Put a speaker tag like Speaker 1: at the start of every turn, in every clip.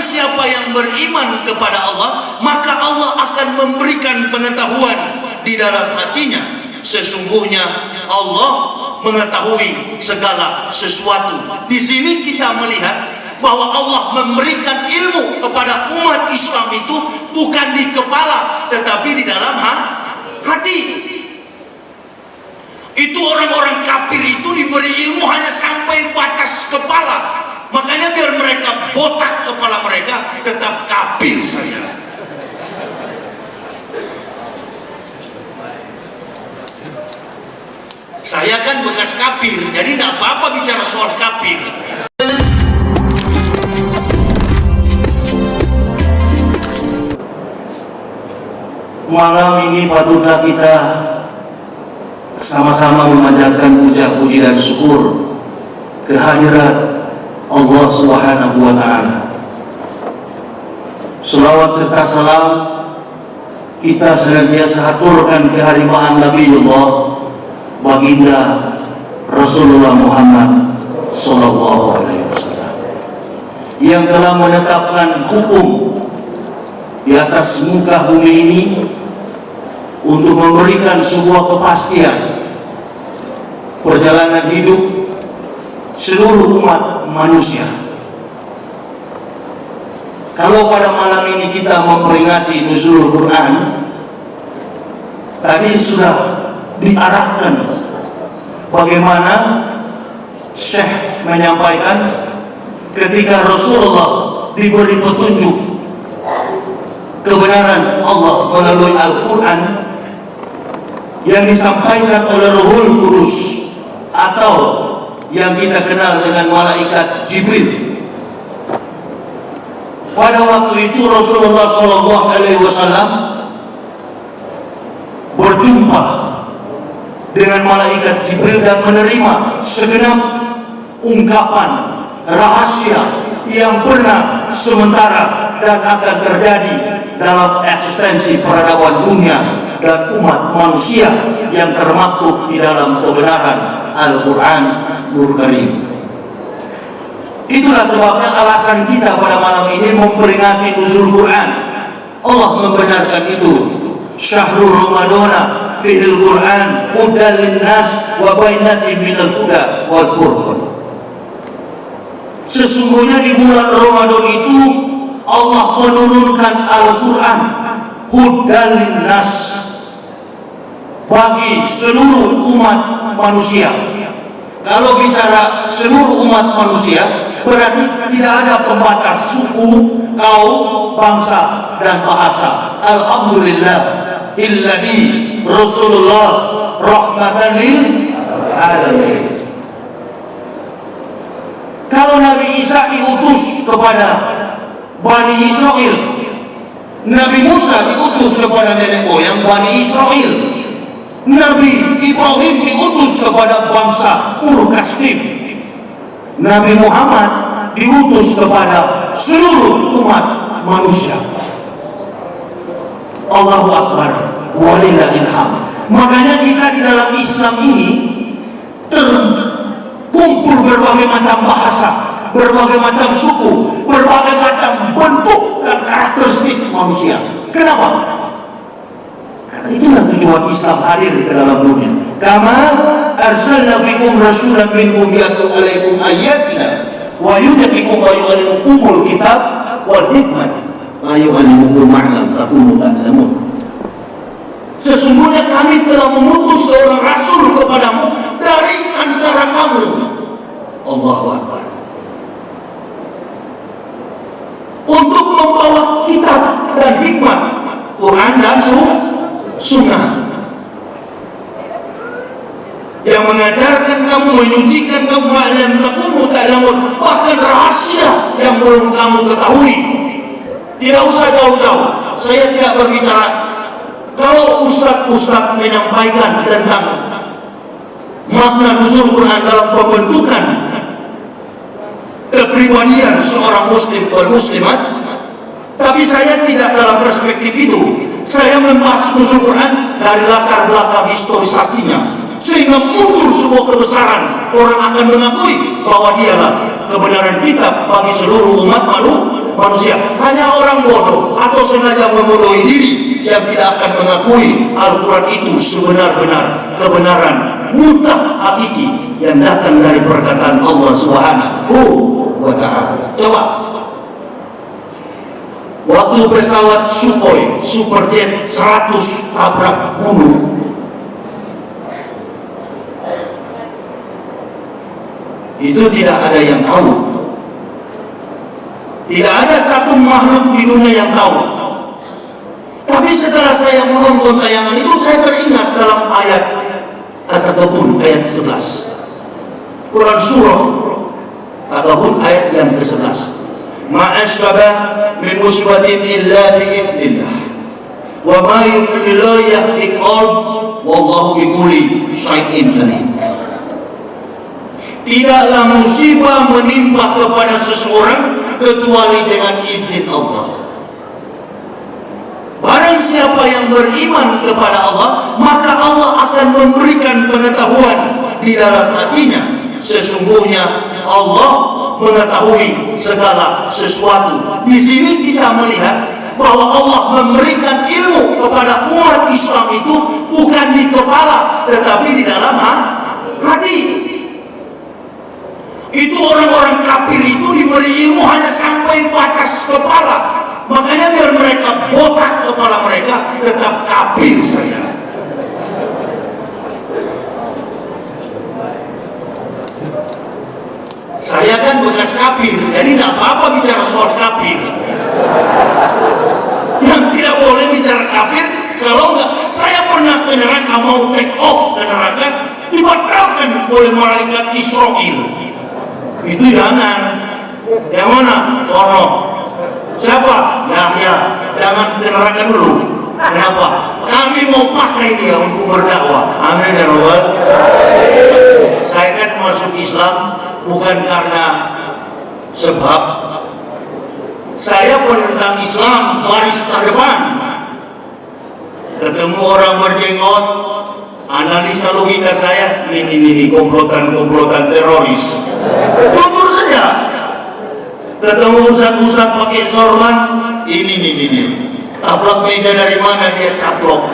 Speaker 1: barang siapa yang beriman kepada Allah, maka Allah akan memberikan pengetahuan di dalam hatinya. Sesungguhnya Allah mengetahui segala sesuatu. Di sini kita melihat bahwa Allah memberikan ilmu kepada umat Islam itu bukan di kepala, tetapi di dalam hati. Itu orang-orang kafir itu diberi ilmu hanya sampai batas kepala. Makanya biar mereka botak kepala mereka, tetap kafir saja. Saya kan bekas kafir, jadi tidak apa-apa bicara soal kafir.
Speaker 2: Malam ini patutlah kita sama-sama memanjatkan puja-puji dan syukur kehadirat Allah Subhanahu wa Ta'ala. Selawat serta salam kita senantiasa haturkan kehadiran Nabiullah Baginda Rasulullah Muhammad Sallallahu Alaihi Wasallam yang telah menetapkan hukum di atas muka bumi ini untuk memberikan sebuah kepastian perjalanan hidup seluruh umat manusia. Kalau pada malam ini kita memperingati nuzulul Quran, tadi sudah diarahkan bagaimana Syekh menyampaikan ketika Rasulullah diberi petunjuk kebenaran Allah melalui Al-Quran yang disampaikan oleh Ruhul Kudus atau yang kita kenal dengan malaikat Jibril. Pada waktu itu Rasulullah SAW berjumpa dengan malaikat Jibril dan menerima segenap ungkapan rahasia yang pernah, sementara, dan akan terjadi dalam eksistensi peradaban dunia dan umat manusia yang termaktub di dalam kebenaran Al-Quran Nur Karim. Itulah sebabnya alasan kita pada malam ini memperingati nuzul Quran. Allah membenarkan itu. Syahrul Ramadana fihil Quran hudan linnas wa bainatin minal huda wal furqan. Sesungguhnya di bulan Ramadan itu Allah menurunkan Al-Quran hudan linnas bagi seluruh umat manusia. Kalau bicara seluruh umat manusia, berarti tidak ada pembatas suku, kaum, bangsa, dan bahasa. Alhamdulillah illadhi Rasulullah rahmatan lil alamin. Kalau Nabi Isa diutus kepada Bani Israel, Nabi Musa diutus kepada nenek moyang Bani Israel, Nabi Ibrahim diutus kepada bangsa Ur-Kastim, Nabi Muhammad diutus kepada seluruh umat manusia. Allahu Akbar walillahil hamd. Makanya kita di dalam Islam ini terkumpul berbagai macam bahasa, berbagai macam suku, berbagai macam bentuk dan karakteristik manusia. Kenapa? Karena itulah tujuan Islam hadir ke dalam dunia. Kama arsalna fikum rasulan minkum yatlu alaikum ayatina wa yudhikum wa yu'allimukumul kitab wal hikmah wa yu'allimukum ma'lam takunu ta'lamun. Sesungguhnya kami telah mengutus seorang rasul kepadamu dari antara kamu. Allahu Akbar. Untuk membawa kitab dan hikmah, Quran dan Sunnah, yang mengajarkan kamu, menyucikan kamu, ma'lam takunu ta'lamun, bahkan rahasia yang belum kamu ketahui. Tidak usah jauh-jauh, saya tidak berbicara. Kalau ustaz-ustaz menyampaikan tentang makna nuzul Quran dalam pembentukan kepribadian seorang muslim atau muslimat, tapi saya tidak dalam perspektif itu. Saya membahas nuzul Quran dari latar belakang historisasinya, sehingga muncul sebuah kebesaran. Orang akan mengakui bahwa dialah kebenaran kitab bagi seluruh umat
Speaker 1: manusia. Hanya orang bodoh atau sengaja membodohi diri yang tidak akan mengakui Al-Quran itu sebenar-benar kebenaran mutlak hakiki yang datang dari perkataan Allah Subhanahu wa Ta'ala. Coba waktu pesawat Sukhoi Superjet 100 tabrak gunung, itu tidak ada yang tahu. Tidak ada satu makhluk di dunia yang tahu. Tapi setelah saya menonton tayangan itu, saya teringat dalam ayat At-Takabur ayat 11. Quran surah At-Takabur ayat yang ke-11. Ma'asyabah min musibatin illa bi'idnillah. Wa ma yudlillah yahdi qalb wallahu bikulli syai'in alim. Tidaklah musibah menimpa kepada seseorang kecuali dengan izin Allah. Barang siapa yang beriman kepada Allah, maka Allah akan memberikan pengetahuan di dalam hatinya. Sesungguhnya Allah mengetahui segala sesuatu. Di sini kita melihat bahwa Allah memberikan ilmu kepada umat Islam itu bukan di kepala, tetapi di dalam hati. Itu orang-orang kafir itu diberi ilmu hanya sampai batas kepala. Makanya biar mereka botak kepala mereka, tetap kafir saja. Saya kan bekas kafir, jadi tidak apa-apa bicara soal kafir. Yang tidak boleh bicara kafir, kalau enggak, saya pernah ke neraka, mau take off ke neraka, dibatalkan oleh malaikat Israel. Itu jangan. Yang mana? Sono. Siapa? Yahya. Jangan ke neraka dulu. Kenapa? Kami mau pakai dia untuk berdakwah. Amin ya Rabbal. Saya kan masuk Islam bukan karena sebab. Saya penentang Islam baris terdepan. Ketemu orang berjenggot, analisa logika saya, ini komplotan teroris. Jujur saja. Ketemu ustaz-ustaz pakai sorban, ini. Taplak meja dari mana dia caplok.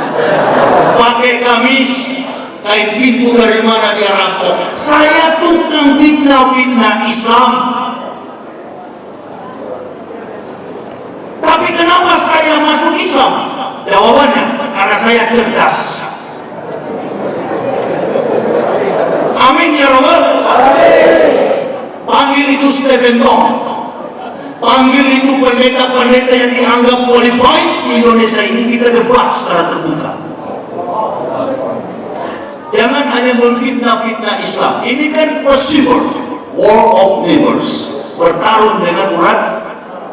Speaker 1: Pakai gamis, kain pintu dari mana dia rampok. Saya tukang fitnah Islam. Tapi kenapa saya masuk Islam? Jawabannya, karena saya cerdas. Amin ya Rabbal. Panggil itu Stephen Tong, panggil itu pendeta-pendeta yang dianggap qualified di Indonesia ini, kita debat secara terbuka. Jangan hanya memfitnah Islam. Ini kan possible war of neighbors, bertarung dengan urat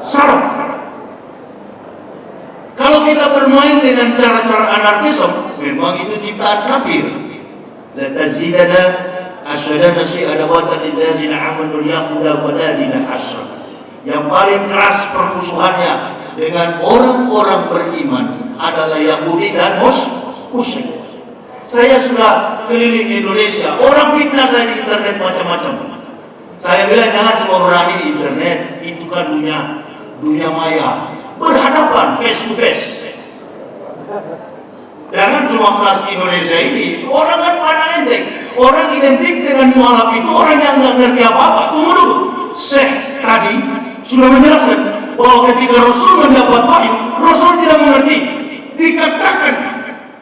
Speaker 1: saraf. Kalau kita bermain dengan cara-cara anarkisme, memang itu ciptaan kafir. La tazidana asyadana syai'adawatan lillazina amanu yaquda waladina asyad. Yang paling keras permusuhannya dengan orang-orang beriman adalah Yahudi dan musyrik. Saya sudah keliling Indonesia, orang fitnah saya di internet macam-macam. Saya bilang jangan cuma berani di internet, itu kan dunia maya. Berhadapan face to face. Jangan cuma kelas Indonesia ini. Orang kan pandang enteng. Orang identik dengan mualaf itu orang yang nggak ngerti apa-apa. Tunggu dulu. Syekh tadi sudah menjelaskan bahwa ketika Rasul mendapat wahyu, Rasul tidak mengerti. Dikatakan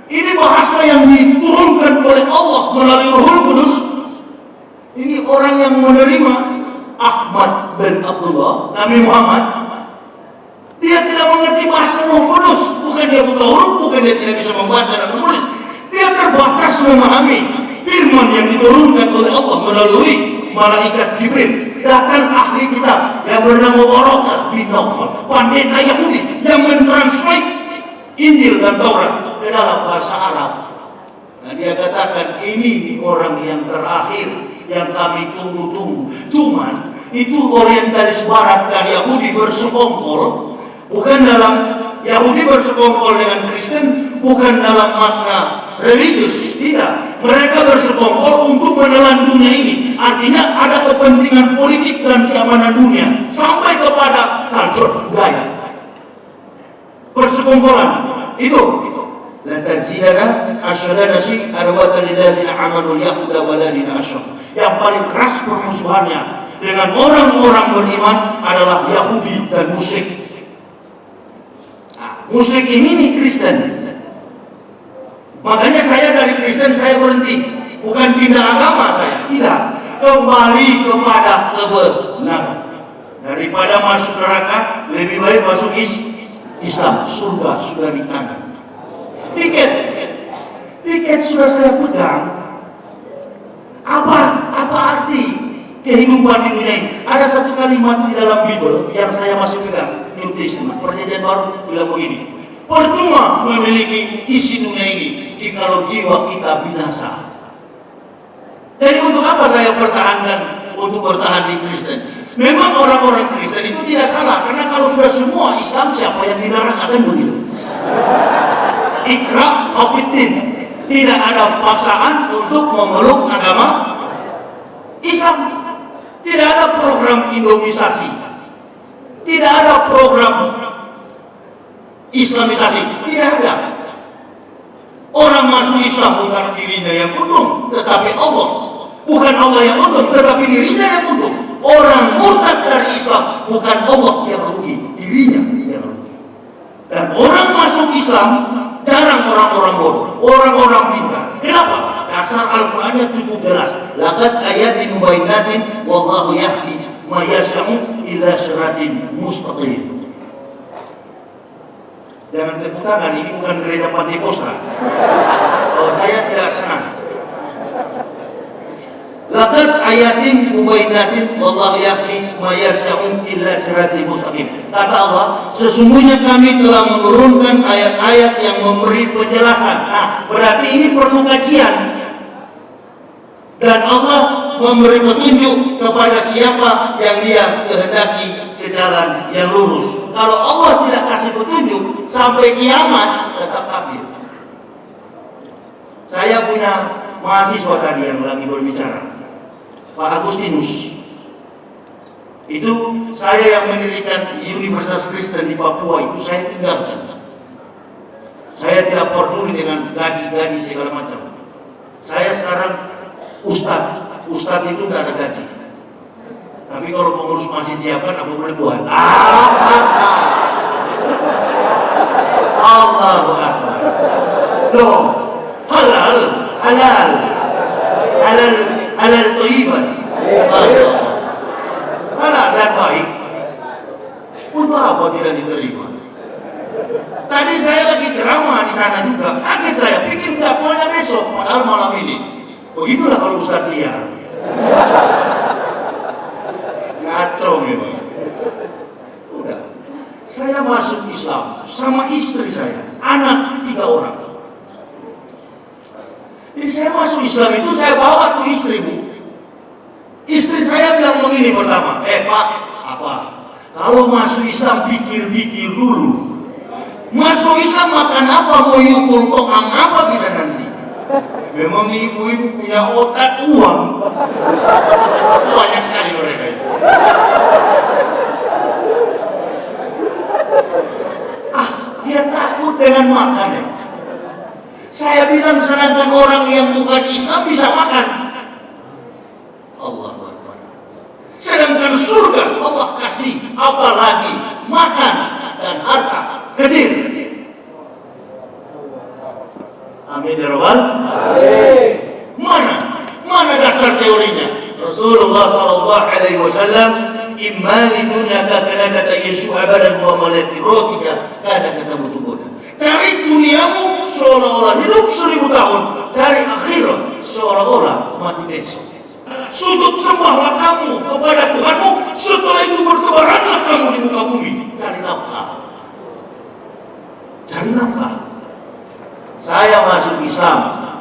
Speaker 1: ini bahasa yang diturunkan oleh Allah melalui Ruhul Kudus. Ini orang yang menerima Ahmad bin Abdullah, Nabi Muhammad. Dia tidak mengerti bahasa Roh Kudus. Bukan dia buta huruf, bukan dia tidak bisa membaca dan menulis. Dia terbatas memahami firman yang diturunkan oleh Allah melalui malaikat Jibril. Datang ahli kitab yang bernama Waraqah bin Nawfal, pendeta Yahudi yang mentranslate Injil dan Taurat ke dalam bahasa Arab. Nah, dia katakan ini orang yang terakhir yang kami tunggu-tunggu. Cuman itu orientalis barat dan Yahudi bersekongkol. Bukan dalam Yahudi bersekongkol dengan Kristen, bukan dalam makna religius, tidak. Mereka bersekongkol untuk menelan dunia ini. Artinya ada kepentingan politik dan keamanan dunia sampai kepada culture
Speaker 2: sekongkolan. Itu la tazidana asyadana si arbatan lillazina amanu yahuda waladina asyam. Yang paling keras permusuhannya dengan orang-orang beriman adalah Yahudi dan musyrik. Nah, musyrik ini nih Kristen. Makanya saya dari Kristen saya berhenti, bukan pindah agama saya, tidak, kembali kepada kebenaran. Daripada masuk neraka, lebih baik masuk Islam. Surga sudah di tangan. Tiket sudah saya pegang. Apa arti kehidupan di dunia ini? Ada satu kalimat di dalam Bible yang saya masih pegang, New Testament, Perjanjian Baru bilang begini: percuma memiliki isi dunia ini jikalau jiwa kita binasa. Jadi untuk apa saya pertahankan untuk bertahan di Kristen? Memang orang-orang Kristen itu tidak salah, karena kalau sudah semua Islam, siapa yang di neraka, kan begitu. Ikra Hafiddin, tidak ada paksaan untuk memeluk agama Islam. Tidak ada program Indomisasi, tidak ada program Islamisasi, tidak ada. Orang masuk Islam bukan dirinya yang untung, tetapi Allah. Bukan Allah yang untung, tetapi dirinya yang untung. Orang murtad dari Islam, bukan Allah yang rugi, dirinya yang rugi. Dan orang masuk Islam jarang orang-orang bodoh, orang-orang pintar. Kenapa? Dasar Al-Qur'annya cukup jelas. Laqad ayatin mubayyinatin wallahu yahdi ma yasha'u ila siratin mustaqim. Jangan tepuk tangan, ini bukan gereja Pantekosta. Kalau saya tidak senang. Laqad ayatin mubayyinatin wallahu yahdi ma yasha'u ila siratin mustaqim. Kata Allah, sesungguhnya kami telah menurunkan ayat-ayat yang memberi penjelasan. Nah, berarti ini perlu kajian. Dan Allah memberi petunjuk kepada siapa yang Dia kehendaki ke jalan yang lurus. Kalau Allah tidak kasih petunjuk sampai kiamat, tetap kafir. Saya punya mahasiswa tadi yang lagi berbicara, Pak Agustinus. Itu saya yang mendirikan Universitas Kristen di Papua, itu saya tinggalkan. Saya tidak peduli dengan gaji-gaji segala macam. Saya sekarang ustadz itu tidak ada gaji. Tapi kalau pengurus masjid siapkan, apa boleh buat? Allahu Akbar. Loh, halal thayyiban. Masya Allah. Halal dan baik. Untuk apa tidak diterima? Tadi saya lagi ceramah di sana juga, kaget saya, pikir nggak punya besok, padahal malam ini. Begitulah kalau Ustadz liar. Kacau memang. Udah, saya masuk Islam sama istri saya, anak 3 orang. Jadi saya masuk Islam itu saya bawa tuh istrimu. Istri saya bilang begini pertama, Pak, apa? Kalau masuk Islam pikir-pikir dulu. Masuk Islam makan apa, mau yukul to'am apa kita nanti? Memang ibu-ibu punya otak uang. Banyak sekali mereka itu. Dia takut dengan makan ya. Saya bilang sedangkan orang yang bukan Islam bisa makan. Allah Akbar. Sedangkan surga Allah kasih apalagi makan dan harta kecil. Amin ya Rabbal alamin. Mana dasar teorinya? Rasulullah sallallahu alaihi wasallam, imma lidunyaka kana kata Yesus abadan wa malaki rotika kana kata mutukoda. Cari duniamu seolah-olah hidup 1000 tahun, cari akhirat seolah-olah mati besok. Sujud sembahlah kamu kepada Tuhanmu, setelah itu bertebaranlah kamu di muka bumi. Cari nafkah. Saya masuk Islam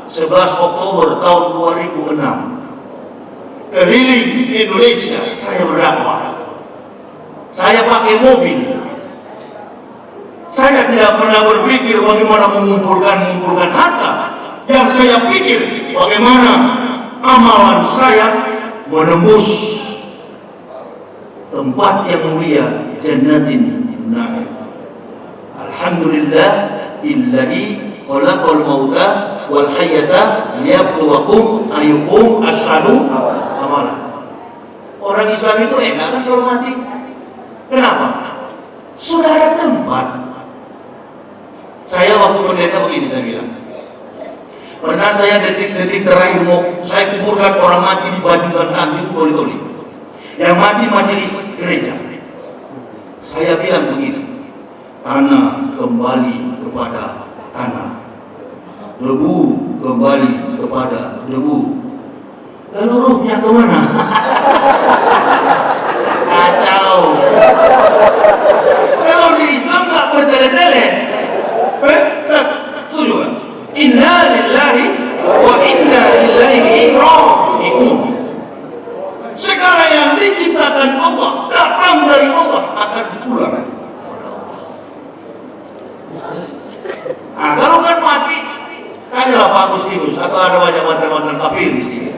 Speaker 2: 11 Oktober tahun 2006. Keliling Indonesia saya berdakwah. Saya pakai mobil. Saya tidak pernah berpikir bagaimana mengumpulkan harta. Yang saya pikir bagaimana amalan saya menembus tempat yang mulia, jannatin na'im. Alhamdulillah.
Speaker 1: alhamdulillah illazi khalaqal mauta wal hayata liyabluwakum ayyukum ahsanu amala. Orang Islam itu enak kan kalau mati. Kenapa? Sudah ada tempat. Saya waktu pendeta begini saya bilang. Pernah saya detik-detik terakhir mau saya kuburkan orang mati di Bajungan Tanjung Toli-Toli. Yang mati majelis gereja. Saya bilang begini. Tanah kembali kepada tanah. Debu kembali kepada debu. Lalu ruhnya kemana? Kacau. Kalau di Islam nggak bertele-tele. Setuju kan? Inna lillahi wa inna ilaihi raji'un. Segala yang diciptakan Allah, datang dari Allah, akan pulang. Nah, kalau kan mati, tanyalah Pak Agustinus atau ada banyak mantan-mantan kafir di sini.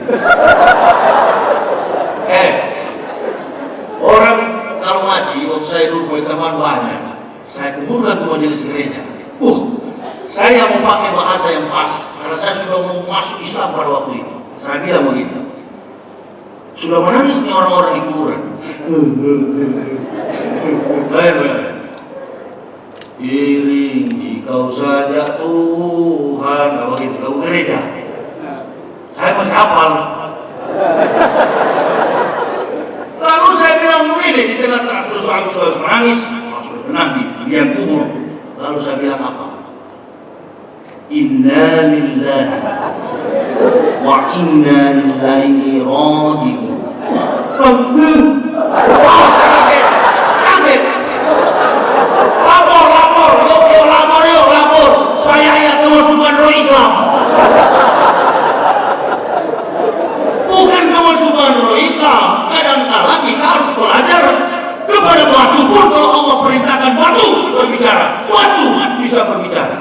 Speaker 1: Orang kalau mati, waktu saya dulu punya teman banyak, saya kuburkan ke majelis gereja. Saya mau pakai bahasa yang pas, karena saya sudah mau masuk Islam pada waktu itu. Saya bilang begitu. Sudah menangis nih orang-orang di kuburan. Iringi kau saja Tuhan, apa gitu, kau gereja. Saya masih hafal. Lalu saya bilang begini di tengah-tengah terus menangis, sudah tenang di liang kubur. Lalu saya bilang apa? Inna lillahi wa inna ilaihi raji'un. Kaget. Lapor. Payah kemasukan roh Islam. Bukan kemasukan roh Islam. Kadang-kala kita harus belajar kepada batu pun. Kalau Allah perintahkan batu berbicara, batu bisa berbicara,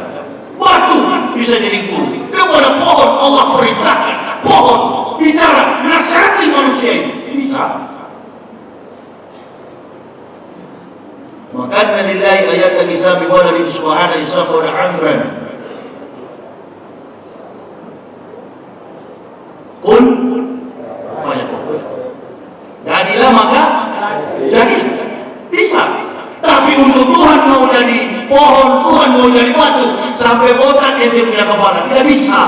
Speaker 1: batu bisa jadi guru. Kepada pohon Allah perintahkan, pohon bicara, nasihati manusia itu bisa. Maka lillahi ayat al-isami wa lillahi subhanahu isam wa amran. Kun fayakun. Jadilah maka jadi bisa. Tapi untuk Tuhan mau jadi pohon, Tuhan mau jadi batu, sampai botak ente punya kepala, tidak bisa.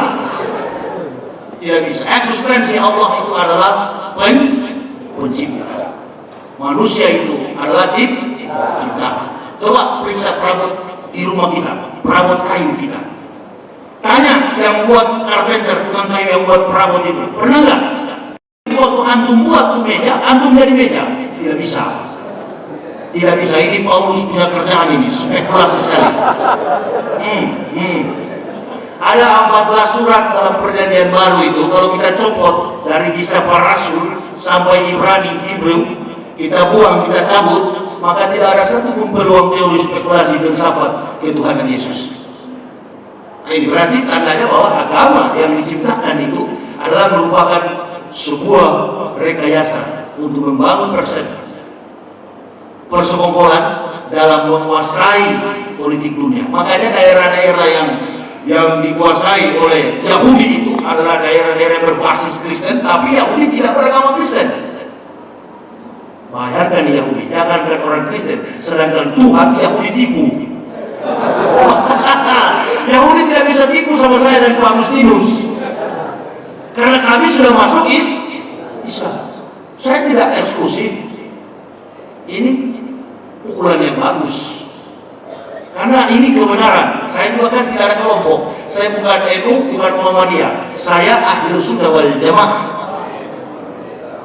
Speaker 1: Tidak bisa. Eksistensi Allah itu adalah pencipta. Manusia itu adalah cipta. Coba periksa perabot di rumah kita, perabot kayu kita. Tanya yang buat carpenter, tukang kayu yang buat perabot itu, pernah nggak? Waktu antum buat tuh meja, antum jadi meja? Tidak bisa. Tidak bisa. Ini Paulus punya kerjaan ini, spekulasi sekali. Ada 14 surat dalam perjanjian baru itu. Kalau kita copot dari kisah para rasul sampai Ibrani, Hebrew, kita buang, kita cabut, maka tidak ada satupun peluang teori spekulasi filsafat ketuhanan Yesus. Nah, ini berarti tandanya bahwa agama yang diciptakan itu adalah merupakan sebuah rekayasa untuk membangun persekongkolan dalam menguasai politik dunia. Makanya daerah-daerah yang dikuasai oleh Yahudi itu adalah daerah-daerah berbasis Kristen, tapi Yahudi tidak beragama Kristen. Bayangkan Yahudi, jangankan orang Kristen, sedangkan Tuhan Yahudi tipu. Yahudi tidak bisa tipu sama saya dan Pak Agustinus, karena kami sudah masuk Islam. Saya tidak eksklusif. Ini pukulan yang bagus, karena ini kebenaran. Saya juga kan tidak ada kelompok. Saya bukan NU, bukan Muhammadiyah. Saya Ahlus Sunnah wal Jamaah.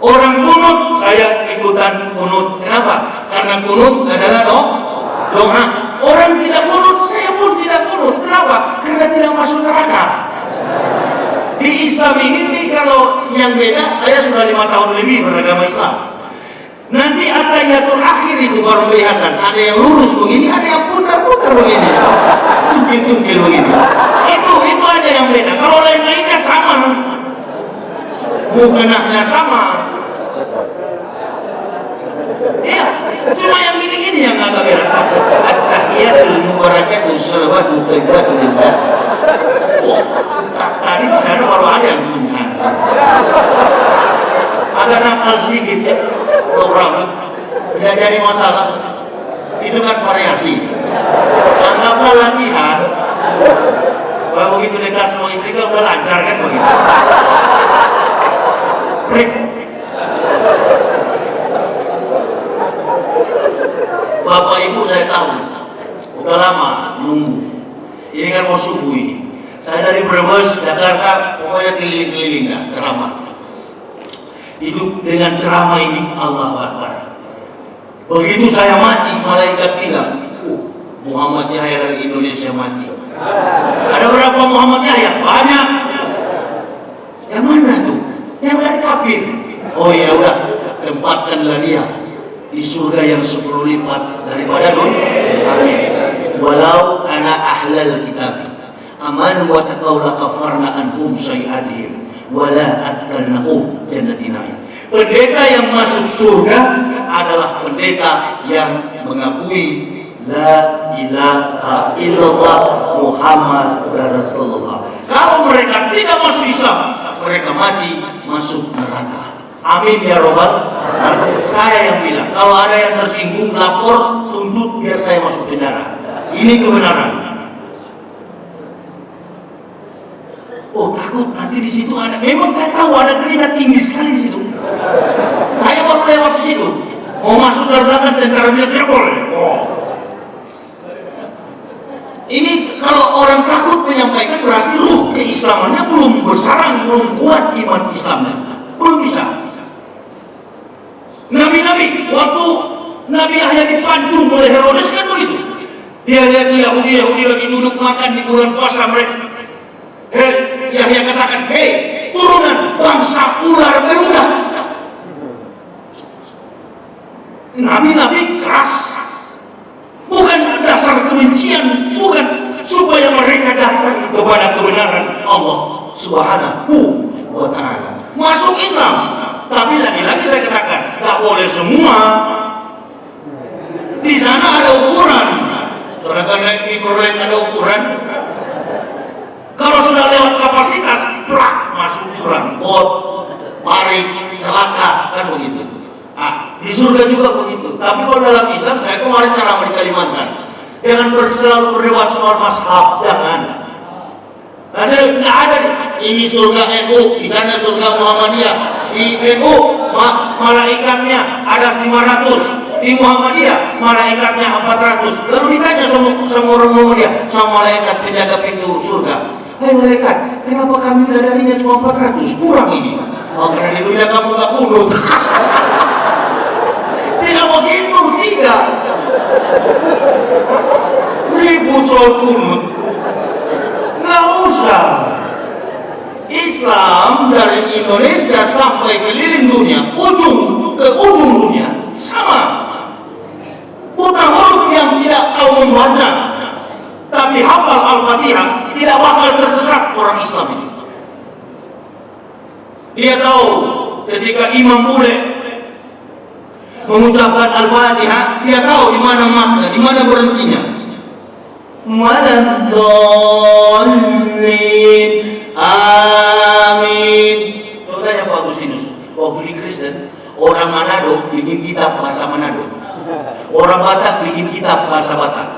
Speaker 1: Orang kunut, saya ikutan kunut. Kenapa? Karena kunut adalah doa. Orang tidak kunut, saya pun tidak kunut. Kenapa? Karena tidak masuk neraka. Di Islam ini kalau yang beda, saya sudah 5 tahun lebih beragama Islam. Nanti atahiyatul akhir itu baru kelihatan. Ada yang lurus begini, ada yang putar-putar begini, cungkil-cungkil begini. Itu aja yang beda. Kalau lain-lainnya sama, mukenahnya sama. Iya, cuma yang gini-gini yang agak beda. At-tahiyatul mubarakatuh salawatu thayyibatu lillah. Oh, tadi di sana baru ada yang punya. Agak nakal sedikit ya program, tidak jadi masalah. Itu kan variasi. Anggaplah latihan. Kalau begitu dekat sama istri kan udah lancar kan begitu. Break. Bapak Ibu saya tahu udah lama menunggu. Ini kan mau subuh ini. Saya dari Brebes, Jakarta, pokoknya keliling-keliling dah ceramah. Hidup dengan ceramah ini, Allahu Akbar. Begitu saya mati, malaikat bilang, Muhammad Yahya dari Indonesia mati. Ada berapa Muhammad Yahya? Banyak. Yang mana tuh? Yang dari kafir. Oh ya udah, tempatkanlah dia di surga yang 10 lipat daripada dunia. Amin. Walau ana ahlal kitab amanu wa taqaw la kafarna anhum sayi'atihim wala adkalnahum jannatin na'im. Pendeta yang masuk surga adalah pendeta yang mengakui la ilaha illallah Muhammad Rasulullah. Kalau mereka tidak masuk Islam, mereka mati masuk neraka. Amin ya robbal alamin. Saya yang bilang, kalau ada yang tersinggung, lapor, tuntut biar saya masuk penjara. Ini kebenaran. Oh takut nanti di situ ada. Memang saya tahu ada keringat tinggi sekali di situ. Saya baru lewat di situ. Mau masuk dari belakang tentara bilang tidak boleh. Oh. Ini kalau orang takut menyampaikan berarti ruh keislamannya belum bersarang, belum kuat iman Islamnya, belum bisa. Nabi-nabi waktu Nabi Yahya dipancung oleh Herodes kan begitu. Dia lihat Yahudi lagi duduk makan di bulan puasa mereka. Yahya katakan, hei turunan bangsa ular beludak. Nabi-nabi keras, bukan dasar kebencian, bukan supaya mereka datang kepada kebenaran Allah Subhanahu wa ta'ala, masuk Islam. Tapi lagi-lagi saya katakan, tak boleh semua. Di sana ada ukuran. Karena naik mikrolet ada ukuran. Kalau sudah lewat kapasitas, prak, masuk jurang, bot, parik, celaka, kan begitu. Nah, di surga juga begitu. Tapi kalau dalam Islam, saya kemarin ceramah di Kalimantan, jangan selalu berdebat soal mazhab, jangan. Nah, jadi nggak ada ini surga NU, di sana surga Muhammadiyah. Di NU malaikatnya ada 500, di Muhammadiyah malaikatnya 400. Lalu ditanya sama orang Muhammadiyah, sama malaikat penjaga pintu surga, hei malaikat, kenapa kami bidadarinya cuma 400? Kurang ini. Oh, karena di dunia kamu tak kunut. Tidak begitu, tidak. Ribut soal kunut. Nggak usah. Islam dari Indonesia sampai keliling dunia, ujung ke ujung dunia sama. Buta huruf yang tidak tahu membaca, tapi hafal Al-Fatihah, tidak bakal tersesat orang Islam ini. Dia tahu ketika imam boleh mengucapkan Al-Fatihah, dia tahu di mana makna, di mana berhentinya. Waladhdallin, amin. Coba tanya Pak Agustinus, waktu di Kristen, orang Manado bikin kitab bahasa Manado, orang Batak bikin kitab bahasa Batak,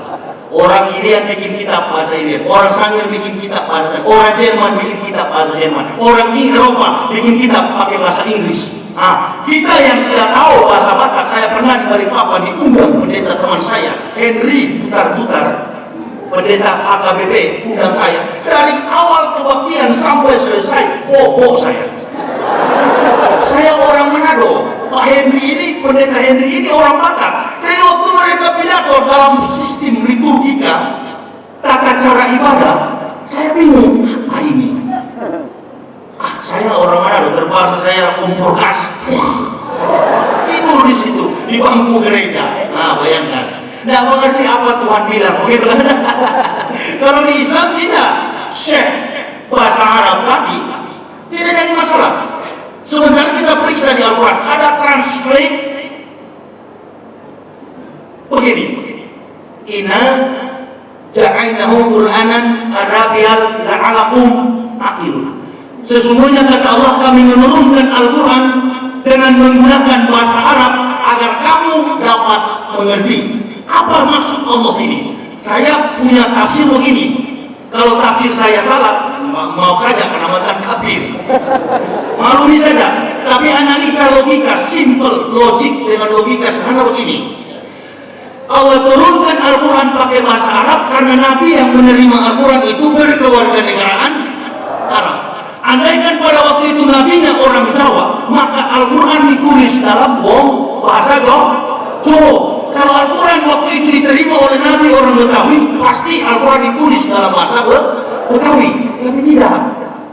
Speaker 1: orang Irian bikin kitab bahasa Irian, orang Sangir bikin kitab bahasa Sangir, orang Jerman bikin kitab bahasa Jerman, orang Eropa bikin kitab pakai bahasa Inggris. Ah, kita yang tidak tahu bahasa Batak, saya pernah di Balikpapan diundang pendeta teman saya, Henry Butar-Butar, pendeta AKBP, undang saya. Dari awal kebaktian sampai selesai, bobo saya. Saya orang Manado, Pak Henry ini, pendeta Henry ini orang Batak. Jadi waktu mereka pidato dalam sistem liturgika, tata cara ibadah, saya bingung, apa ini? Saya orang Manado, terpaksa saya kompor gas. Tidur di situ, di bangku gereja. Nah, bayangkan. Tidak mengerti apa Tuhan bilang, begitu kan? Kalau di Islam tidak, Syekh bahasa Arab lagi, tidak jadi masalah. Sebentar kita periksa di Al-Quran, ada translate begini. Inna
Speaker 2: ja'alnahu Qur'anan Arabial la'alakum aqilun. Sesungguhnya kata Allah, kami menurunkan Al-Quran dengan menggunakan bahasa Arab agar kamu dapat mengerti. Apa maksud Allah ini? Saya punya tafsir begini. Kalau tafsir saya salah, mau saja karena mantan kafir, maklumi saja. Tapi analisa logika, simple, logik dengan logika sederhana begini. Allah turunkan Al-Quran pakai bahasa Arab karena Nabi yang menerima Al-Quran itu berkewarganegaraan Arab. Andaikan pada waktu itu nabinya orang Jawa, maka Al-Quran ditulis dalam bahasa Jawa. Kalau Al-Quran waktu itu diterima oleh Nabi orang Betawi, pasti Al-Quran ditulis dalam bahasa Betawi. Tapi tidak.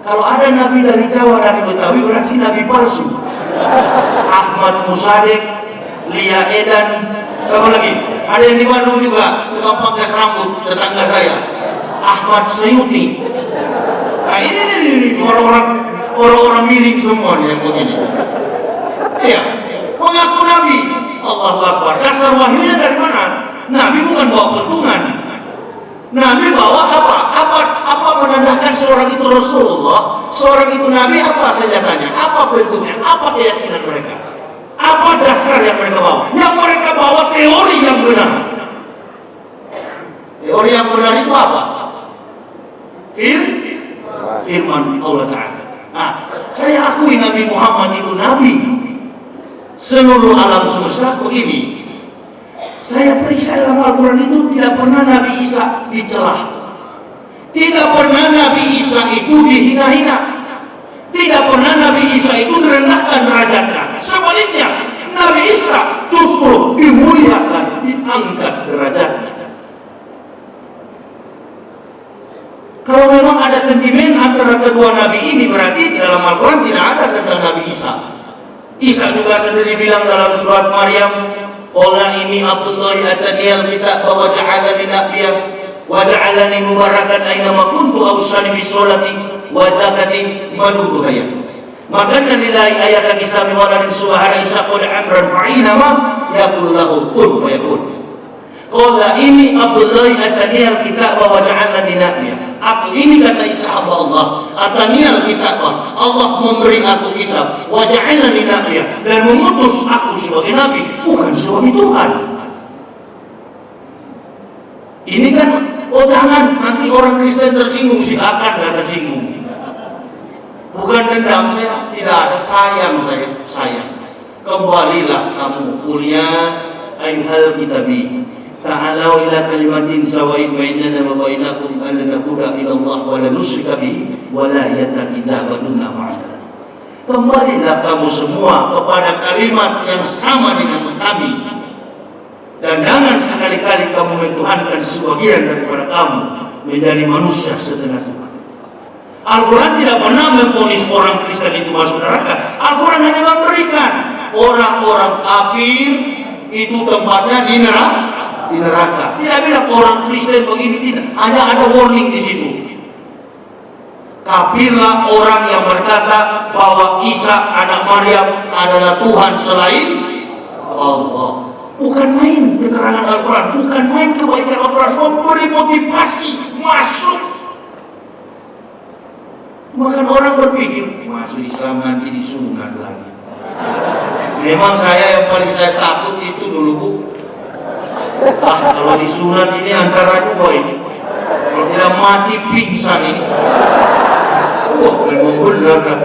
Speaker 2: Kalau ada Nabi dari Jawa, dari Betawi, berarti Nabi palsu. Ahmad Musadik, Lia Edan, sama lagi. Ada yang di Bandung juga, tukang pangkas rambut, tetangga saya, Ahmad Sayuti. Nah ini orang-orang miring semua nih yang begini. Iya, mengaku Nabi. Allahu Akbar. Dasar wahyunya dari mana? Nabi bukan bawa pentungan. Nabi bawa apa? Apa menandakan seorang itu Rasulullah, seorang itu Nabi? Apa senjatanya? Apa bentuknya? Apa keyakinan mereka? Apa dasar yang mereka bawa? Yang mereka bawa teori yang benar. Teori yang benar itu apa? Firman Allah Ta'ala. Nah, saya akui Nabi Muhammad itu Nabi seluruh alam semesta begini. Saya periksa dalam Al-Quran itu tidak pernah Nabi Isa dicelah, tidak pernah Nabi Isa itu dihina-hina, tidak pernah Nabi Isa itu direndahkan derajatnya. Sebaliknya Nabi Isa justru dimuliakan, diangkat derajatnya. Kalau memang ada sentimen antara kedua Nabi ini, berarti di dalam Al-Quran tidak ada tentang Nabi Isa. Isa juga sendiri bilang dalam surat Maryam, qala ini Abdullah ataniyal kitab wa ja'alani nabiyyan wa ja'alani mubarakan aina ma kuntu awsani bis sholati wa zakati ma dumtu hayya. Maka lillahi ayatan kisami waladin subhana isa qad amran fa'ina ma yaqulu lahu kun fayakun. Qala ini Abdullah ataniyal kitab wa ja'alani nabiyyan. Aku ini, kata Isa, hamba Allah, ataniyal kitab, Allah memberi aku kitab, wa ja'alani nabiyyan, dan mengutus aku sebagai nabi, bukan sebagai Tuhan. Ini kan, oh jangan, nanti orang Kristen tersinggung, silakan gak tersinggung. Bukan dendam saya, tidak ada, sayang saya, sayang. Kembalilah kamu kuliah ayuhal kitabi. Ta'alau ila kalimatin sawa'in bainana wa bainakum alla naquda ila Allah wa la nusyrika bihi wa la yatakizabaduna ma'ana. Kembalilah kamu semua kepada kalimat yang sama dengan kami, dan jangan sekali-kali kamu mentuhankan sebagian daripada kamu menjadi manusia setengah Tuhan. Al-Quran tidak pernah memvonis orang Kristen itu masuk neraka. Al-Quran hanya memberikan orang-orang kafir itu tempatnya di neraka. Tidak bilang orang Kristen begini, tidak. Hanya ada warning di situ. Kafirlah orang yang berkata bahwa Isa anak Maryam adalah Tuhan selain Allah. Bukan main keterangan Al-Quran, bukan main kebaikan Al-Quran, memberi motivasi masuk. Bahkan orang berpikir masuk Islam nanti disunat lagi. Memang saya yang paling saya takut itu dulu, Bu. Kalau disunat ini antara dua ini, kalau tidak mati pingsan ini. Memang benar kan?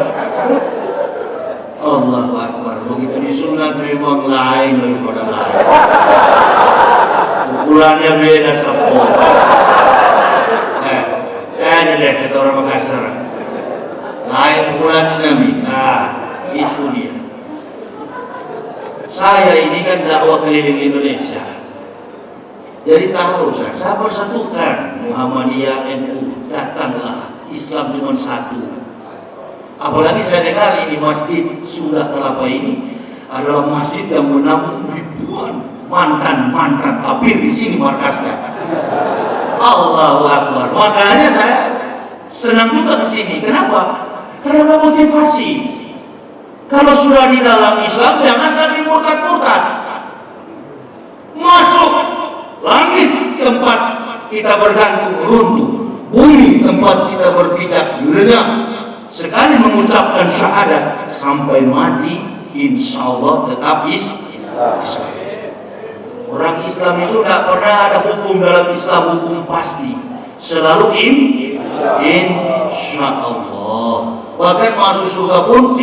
Speaker 2: Allahu Akbar. Begitu disunat memang lain daripada lain. Pukulannya beda sepuluh. Ini deh kata orang Makassar. Lain pukulan Nabi. Itu dia. Saya ini kan dakwah keliling Indonesia. Jadi tahu saya persatukan Muhammadiyah, NU, datanglah, Islam cuma satu. Apalagi saya dengar ini masjid Sunda Kelapa ini adalah masjid yang menampung ribuan mantan kafir di sini markasnya. Allahu Akbar. Makanya saya senang juga di sini. Kenapa? Karena motivasi. Kalau sudah di dalam Islam, jangan lagi murtad-murtad. Masuk langit tempat
Speaker 1: kita bergantung runtuh. Bumi tempat kita berpijak lenyap. Sekali mengucapkan syahadat sampai mati, insya Allah tetap Islam. Orang Islam itu tidak pernah ada hukum dalam Islam, hukum pasti. Selalu insya Allah. Bahkan masuk surga pun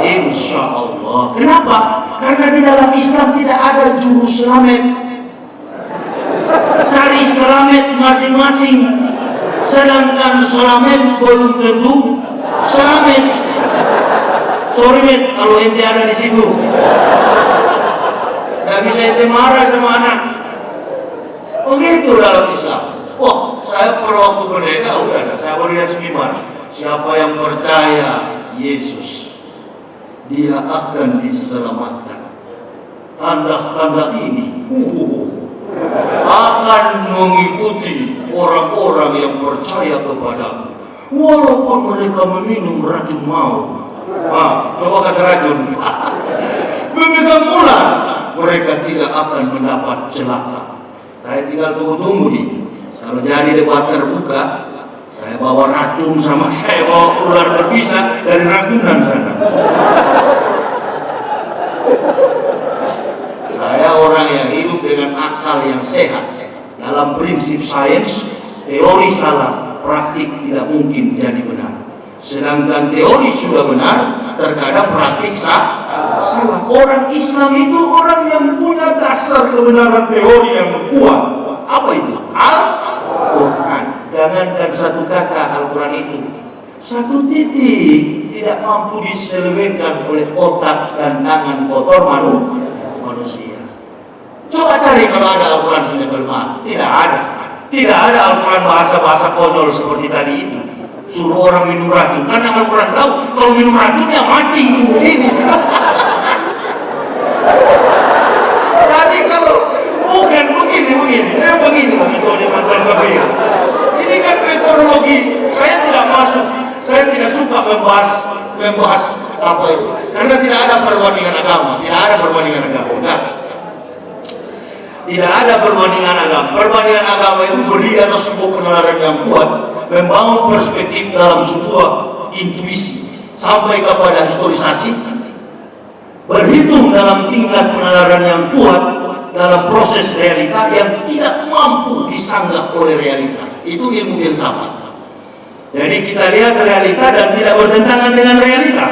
Speaker 1: insya Allah. Kenapa? Karena di dalam Islam tidak ada juru selamat. Cari selamat masing-masing. Sedangkan selamat belum tentu selamat. Sorry met, kalau ente ada di situ. Tidak bisa ente marah sama anak. Begitu dalam Islam. Wah, saya per waktu merdeka udah, saya baru lihat seminar. Siapa yang percaya Yesus, dia akan diselamatkan. Tanda-tanda ini akan mengikuti orang-orang yang percaya kepadamu, walaupun mereka meminum racun maut. Coba kasih racun. Memegang ular, mereka tidak akan mendapat celaka. Saya tinggal tunggu nih. Kalau jadi debat terbuka, saya bawa racun sama saya bawa ular berpisah dari ragunan sana. Saya orang yang hidup dengan akal yang sehat. Dalam prinsip sains, teori salah, praktik tidak mungkin jadi benar. Sedangkan teori sudah benar, terkadang praktik salah. Orang Islam itu orang yang punya dasar kebenaran teori yang kuat. Apa itu? Al-Quran. Jangankan satu kata Al-Quran itu, satu titik tidak mampu diselewengkan oleh otak dan tangan kotor manusia. Coba cari kalau ada Al-Quran punya kelemahan. Tidak ada. Tidak ada Al-Quran bahasa-bahasa konyol seperti tadi itu. Suruh orang minum racun, karena Al-Quran tahu kalau minum racunnya mati. Ini. Jadi kalau bukan begini, begini metode mantan kafir. Ini kan metodologi. Saya tidak masuk, saya tidak suka membahas apa itu, karena tidak ada perbandingan agama, tidak ada perbandingan agama. Nah, tidak ada perbandingan agama. Perbandingan agama itu berdiri atas sebuah penalaran yang kuat, membangun perspektif dalam sebuah intuisi sampai kepada historisasi, berhitung dalam tingkat penalaran yang kuat dalam proses realita yang tidak mampu disanggah oleh realita. Itu ilmu filsafat. Jadi kita lihat realita dan tidak bertentangan dengan realita.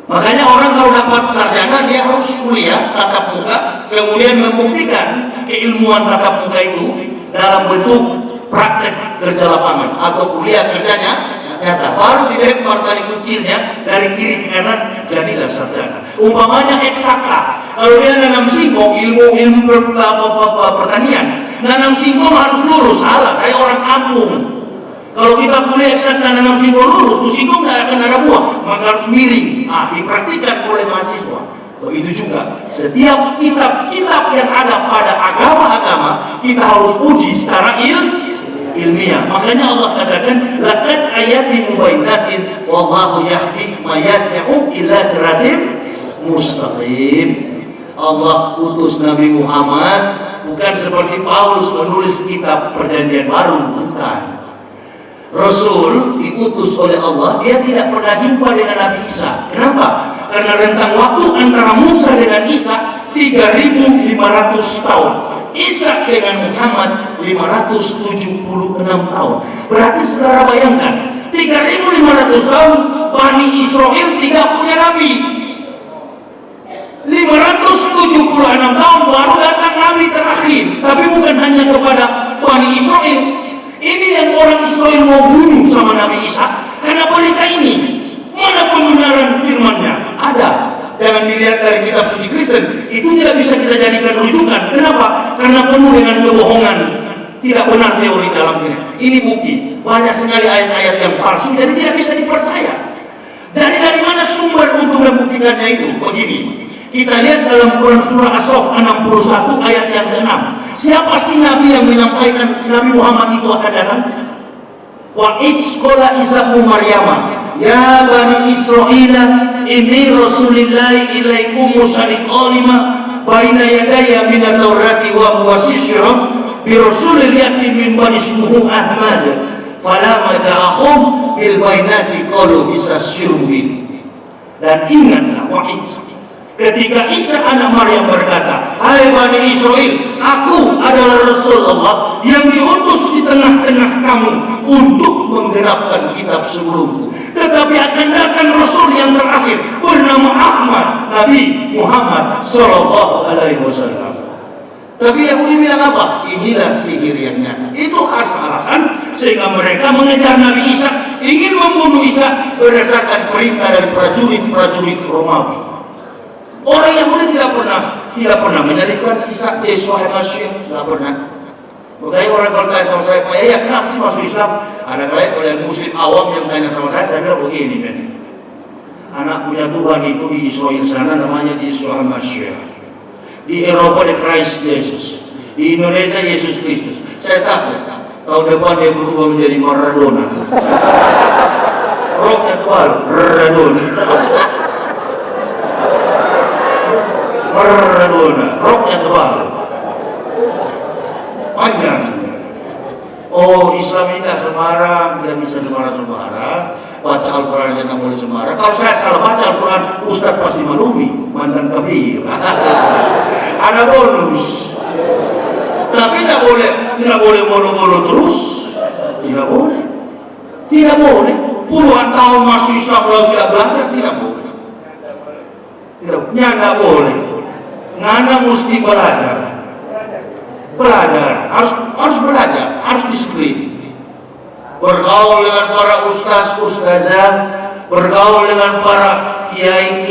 Speaker 1: Makanya orang kalau dapat sarjana dia harus kuliah tatap muka, kemudian membuktikan keilmuan tatap muka itu dalam bentuk praktek kerja lapangan atau kuliah kerjanya nyata. Baru dilempar tali kucirnya dari kiri ke kanan, jadilah sarjana. Umpamanya eksakta. Kalau dia nanam singkong, ilmu pertanian, nanam singkong harus lurus. Salah, saya orang kampung. Kalau kita kuliah eksakta nanam singkong lurus, tuh singkong tidak akan ada buah, maka harus miring. Dipraktikkan oleh mahasiswa. Begitu juga setiap kitab-kitab yang ada pada agama-agama kita harus uji secara ilmiah. Makanya Allah katakan laqad ayatin mubayyinatin wallahu yahdi may yasha'u ila siratim mustaqim. Allah utus Nabi Muhammad bukan seperti Paulus menulis kitab perjanjian baru, bukan. Rasul diutus oleh Allah, dia tidak pernah jumpa dengan Nabi Isa. Kenapa? Karena rentang waktu antara Musa dengan Isa 3.500 tahun. Isa dengan Muhammad 576 tahun. Berarti saudara bayangkan 3.500 tahun Bani Israel tidak punya Nabi. 576 tahun baru datang Nabi terakhir. Tapi bukan hanya kepada Bani Israel. Ini yang orang Israel mau bunuh sama Nabi Isa karena berita ini. Mana pembenaran firman-Nya? Ada. Jangan dilihat dari kitab suci Kristen. Itu tidak bisa kita jadikan rujukan. Kenapa? Karena penuh dengan kebohongan. Tidak benar teori dalamnya. Ini bukti. Banyak sekali ayat-ayat yang palsu, jadi tidak bisa dipercaya. Dari mana sumber untuk membuktikannya itu? Begini. Kita lihat dalam Quran surah As-Saff 61 ayat yang ke-6. Siapa sih Nabi yang menyampaikan Nabi Muhammad itu akan datang? Wa idzqala Isa ibnu Maryam, ya Bani Israil, inni Rasulillahi ilaikum musaddiqan lima baina yadayya minat Taurati wa muwassisyan
Speaker 2: bi rasulil yati min bani ismuhu Ahmad falama ja'ahum bil bainati qalu Isa syurwin. Dan ingatlah wahid ketika Isa anak Maryam berkata, hai Bani Israel, aku adalah Rasul Allah yang diutus di tengah-tengah kamu untuk menggenapkan kitab sebelumku. Tetapi akan datang Rasul yang terakhir bernama Ahmad, Nabi Muhammad Sallallahu Alaihi Wasallam. Tapi Yahudi bilang apa? Inilah sihir yang nyata. Itu alasan sehingga mereka mengejar Nabi Isa, ingin membunuh Isa berdasarkan perintah dari prajurit Romawi. Orang Yahudi tidak pernah menyalibkan Isa Yesua Masya, tidak pernah. Makanya orang kalau tanya sama saya, Pak ya kenapa sih masuk Islam? Ada kali kalau yang Muslim awam yang tanya sama saya bilang begini, anak punya Tuhan itu di Israel sana namanya Yesua Masya. Di Eropa di Christ Jesus, di Indonesia Yesus Kristus. Saya takut tahun depan dia berubah menjadi Maradona. Roknya tebal, Maradona. Maradona, roknya tebal, panjang. Oh, Islam ini tidak sembarang, tidak bisa sembarang. Baca Al-Quran yang tidak boleh sembarang. Kalau saya salah baca Al-Quran, Ustaz pasti maklumi, mantan kafir. Ada bonus. Tapi tidak boleh bodoh-bodoh terus. Tidak boleh. Puluhan tahun masuk Islam lalu tidak belajar, tidak boleh. Tidak boleh. Ngana mesti belajar, harus belajar, harus disiplin. Bergaul dengan para ustazah, bergaul dengan para kiai,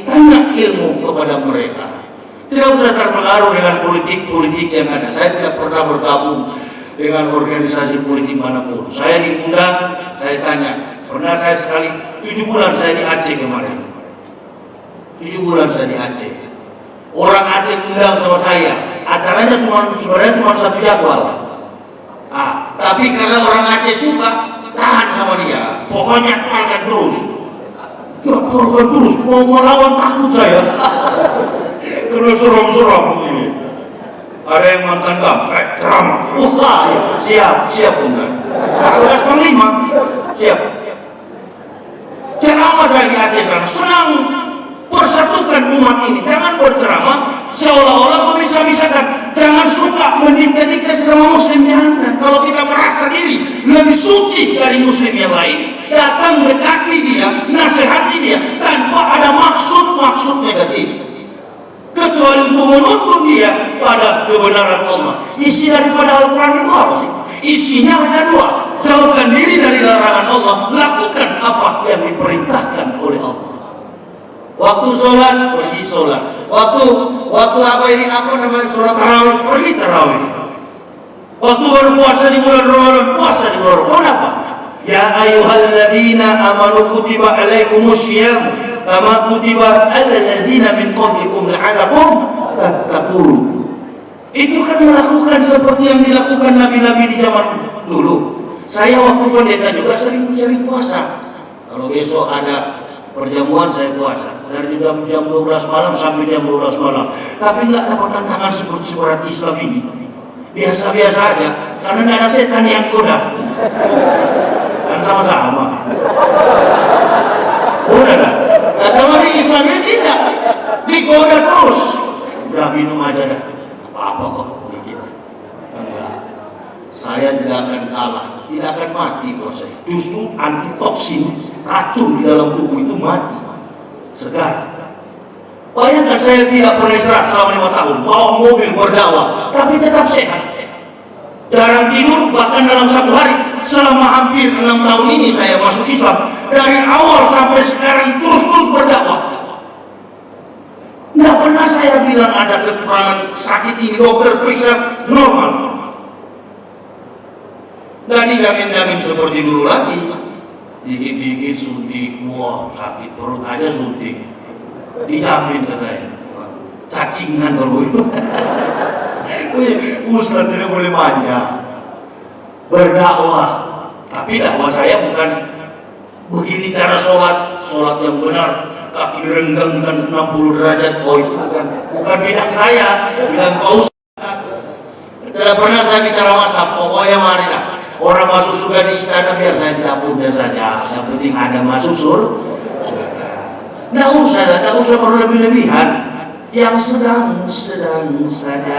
Speaker 2: tanya ilmu kepada mereka. Tidak usah terpengaruh dengan politik yang ada. Saya tidak pernah bergabung dengan organisasi politik manapun. Saya diundang, saya tanya. Pernah saya sekali 7 bulan saya di Aceh kemarin. 7 bulan saya di Aceh. Orang Aceh undang sama saya. Acaranya sebenarnya cuma 1 jadwal. Tapi karena orang Aceh suka, tahan sama dia. Pokoknya tolkan terus. Tolkan terus. Mau melawan takut saya. Kena seram-seram begini. Ada yang mantan ceramah. Siap bukan. Tugas panglima. Siap. Ceramah saya di Aceh sana. Senang persatukan umat ini. Jangan berceramah seolah-olah memisah-misahkan. Jangan suka mendikte-dikte sesama muslim. Jangan. Kalau kita merasa diri lebih suci dari muslim yang lain, datang dekati dia, nasihati dia tanpa ada maksud negatif, kecuali untuk menuntun dia pada kebenaran Allah. Isi daripada Al-Quran itu apa sih? Isinya hanya 2. Jauhkan diri dari larangan Allah, lakukan apa yang diperintahkan oleh Allah. Waktu sholat, pergi sholat. Waktu sholat tarawih, pergi tarawih. Waktu berpuasa di bulan Ramadan, puasa di bulan Ramadan. Kenapa? Ya ayyuhalladzina amanu kutiba alaikumus syiyam kama kutiba alal ladzina min qablikum la'allakum tattaqun. Itu kan melakukan seperti yang dilakukan nabi-nabi di zaman dulu. Saya waktu pendeta juga sering puasa. Kalau besok ada perjamuan saya puasa dari jam 12 malam sampai jam 12 malam. Tapi nggak dapat tantangan seperti surat Islam ini. Biasa-biasa aja, karena nggak ada setan yang goda. Kan sama-sama. Udah dah. Nah, kalau di Islam ini tidak, digoda terus. Udah minum aja dah. Apa kok kita? Enggak. Saya tidak akan kalah, tidak akan mati buat saya. Justru antitoksin, racun di dalam tubuh itu mati. Segar. Bayangkan saya tidak pernah istirahat selama 5 tahun, bawa mobil berdakwah, tapi tetap sehat. Jarang tidur, bahkan dalam 1 hari selama hampir 6 tahun ini saya masuk Islam, dari awal sampai sekarang terus berdakwah. Tidak pernah saya bilang ada kekurangan sakit ini, dokter periksa normal. Tidak dijamin-jamin seperti dulu lagi. Dikit-dikit suntik, wah sakit perut aja suntik. Dijamin katanya. Cacingan kalau itu. Ustaz tidak boleh manja. Berdakwah. Tapi dakwah saya bukan begini cara sholat yang benar. Kaki direnggangkan 60 derajat. Oh itu bukan bidang saya, bidang Pak Ustaz.
Speaker 1: Tidak pernah saya bicara masa, pokoknya mari dah. Orang masuk surga di istana biar saya di dapurnya saja. Yang penting ada masuk surga. Tidak usah berlebih-lebihan. Yang sedang saja.